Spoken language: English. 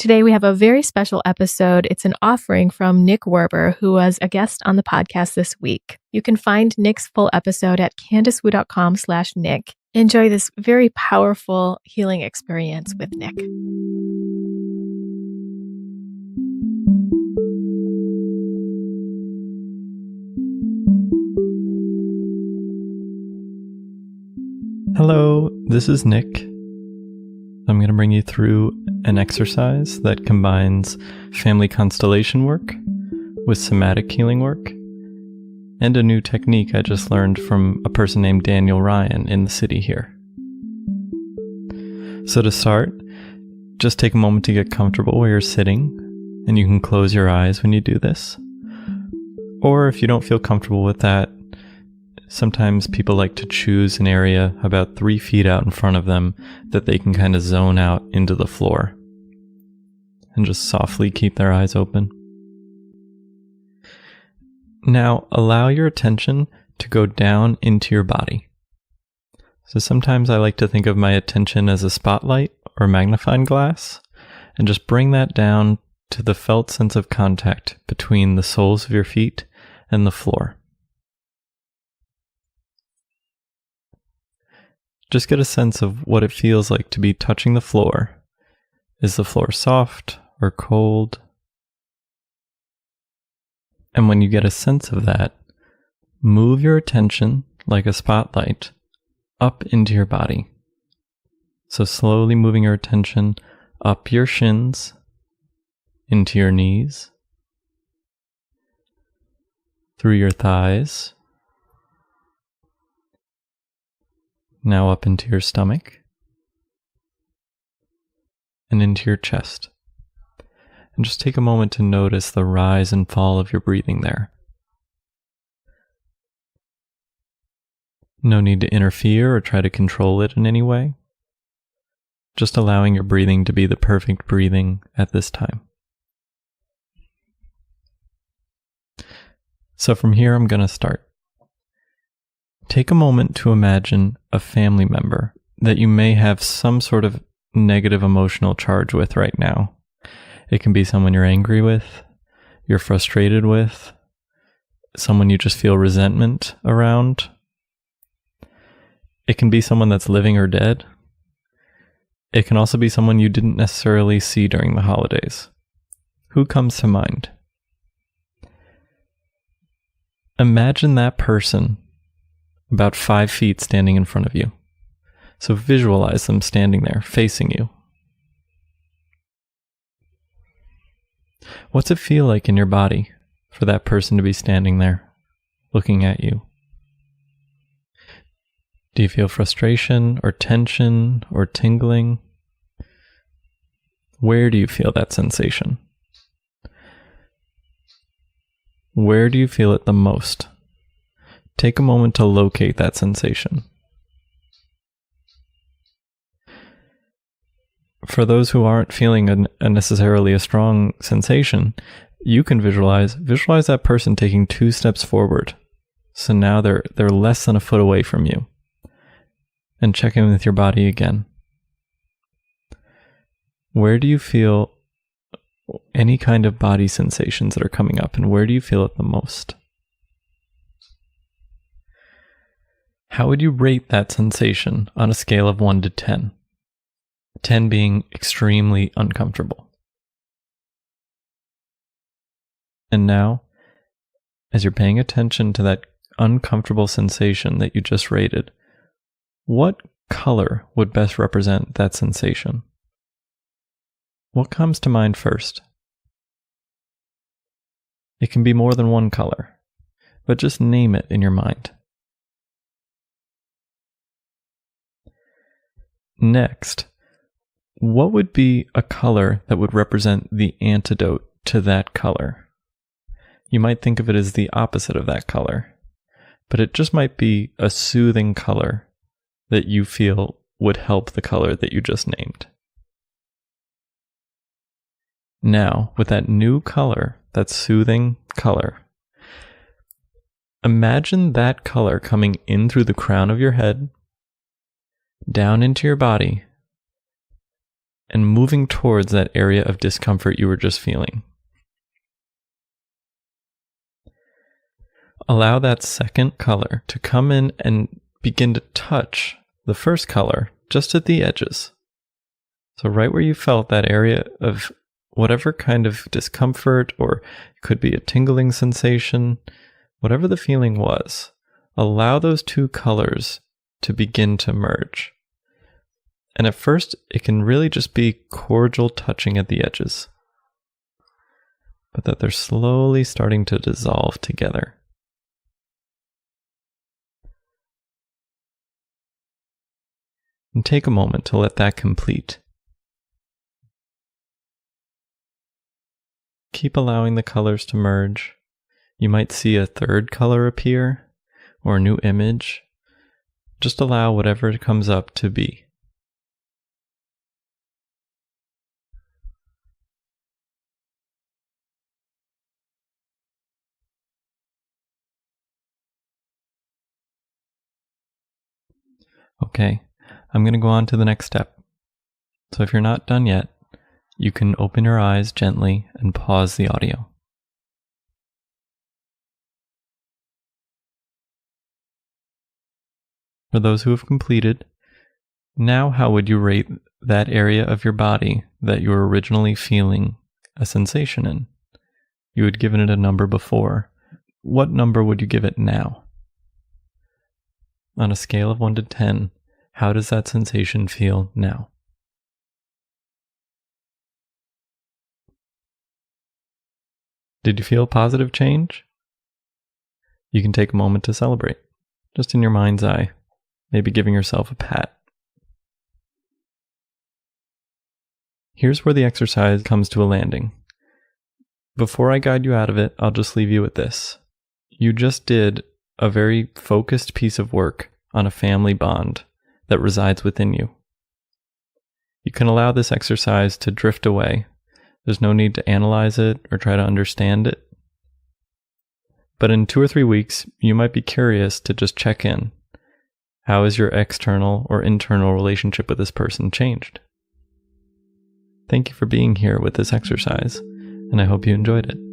Today we have a very special episode. It's an offering from Nick Werber, who was a guest on the podcast this week. You can find Nick's full episode at candicewu.com/Nick. Enjoy this very powerful healing experience with Nick. Hello, this is Nick. I'm going to bring you through an exercise that combines family constellation work with somatic healing work and a new technique I just learned from a person named Daniel Ryan in the city here. So to start, just take a moment to get comfortable where you're sitting, and you can close your eyes when you do this. Or if you don't feel comfortable with that, sometimes people like to choose an area about 3 feet out in front of them that they can kind of zone out into the floor and just softly keep their eyes open. Now, allow your attention to go down into your body. So sometimes I like to think of my attention as a spotlight or magnifying glass, and just bring that down to the felt sense of contact between the soles of your feet and the floor. Just get a sense of what it feels like to be touching the floor. Is the floor soft or cold? And when you get a sense of that, move your attention like a spotlight up into your body. So slowly moving your attention up your shins, into your knees, through your thighs, now up into your stomach, and into your chest. And just take a moment to notice the rise and fall of your breathing there. No need to interfere or try to control it in any way. Just allowing your breathing to be the perfect breathing at this time. So from here, I'm going to start. Take a moment to imagine a family member that you may have some sort of negative emotional charge with right now. It can be someone you're angry with, you're frustrated with, someone you just feel resentment around. It can be someone that's living or dead. It can also be someone you didn't necessarily see during the holidays. Who comes to mind? Imagine that person about 5 feet standing in front of you. So visualize them standing there, facing you. What's it feel like in your body for that person to be standing there, looking at you? Do you feel frustration or tension or tingling? Where do you feel that sensation? Where do you feel it the most? Take a moment to locate that sensation. For those who aren't feeling necessarily a strong sensation, you can visualize that person taking 2 steps forward. So now they're less than a foot away from you. And check in with your body again. Where do you feel any kind of body sensations that are coming up, and where do you feel it the most? How would you rate that sensation on a scale of 1 to 10? 10 being extremely uncomfortable. And now, as you're paying attention to that uncomfortable sensation that you just rated, what color would best represent that sensation? What comes to mind first? It can be more than one color, but just name it in your mind. Next, what would be a color that would represent the antidote to that color? You might think of it as the opposite of that color, but it just might be a soothing color that you feel would help the color that you just named. Now, with that new color, that soothing color, imagine that color coming in through the crown of your head, down into your body, and moving towards that area of discomfort you were just feeling. Allow that second color to come in and begin to touch the first color just at the edges. So right where you felt that area of whatever kind of discomfort, or it could be a tingling sensation, whatever the feeling was, allow those two colors to begin to merge. And at first, it can really just be cordial touching at the edges, but that they're slowly starting to dissolve together. And take a moment to let that complete. Keep allowing the colors to merge. You might see a third color appear, or a new image. Just allow whatever comes up to be. Okay, I'm going to go on to the next step. So if you're not done yet, you can open your eyes gently and pause the audio. For those who have completed, now how would you rate that area of your body that you were originally feeling a sensation in? You had given it a number before. What number would you give it now? On a scale of 1 to 10, how does that sensation feel now? Did you feel positive change? You can take a moment to celebrate, just in your mind's eye, maybe giving yourself a pat. Here's where the exercise comes to a landing. Before I guide you out of it, I'll just leave you with this. You just did a very focused piece of work on a family bond that resides within you. You can allow this exercise to drift away. There's no need to analyze it or try to understand it. But in 2 or 3 weeks, you might be curious to just check in. How has your external or internal relationship with this person changed? Thank you for being here with this exercise, and I hope you enjoyed it.